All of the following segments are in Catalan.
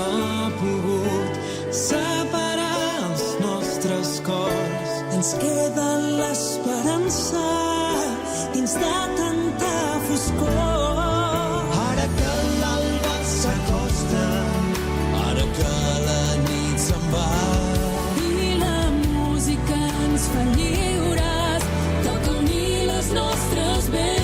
ha pogut separar els nostres cors. Ens queda l'esperança dins de tanta foscor. Ara que l'alba s'acosta, ara que la nit se'n va, i la música ens fa lliures, toca unir les nostres veus.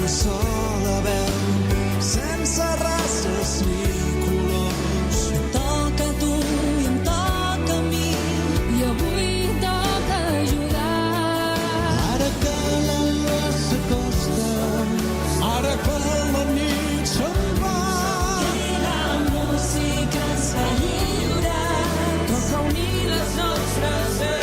Sola veu, sense races ni colors. Em toca a tu i em toca a mi, i avui toca ajudar. Ara que l'alba s'acosta, ara que la nit se'n va, i la música ens fa lliure, toca unir les nostres veus.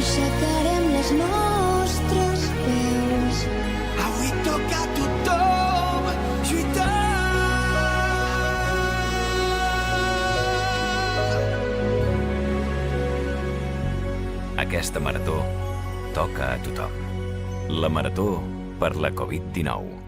Aixecarem les nostres veus. Avui toca a tothom lluitar. Aquesta marató toca a tothom. La marató per la Covid-19.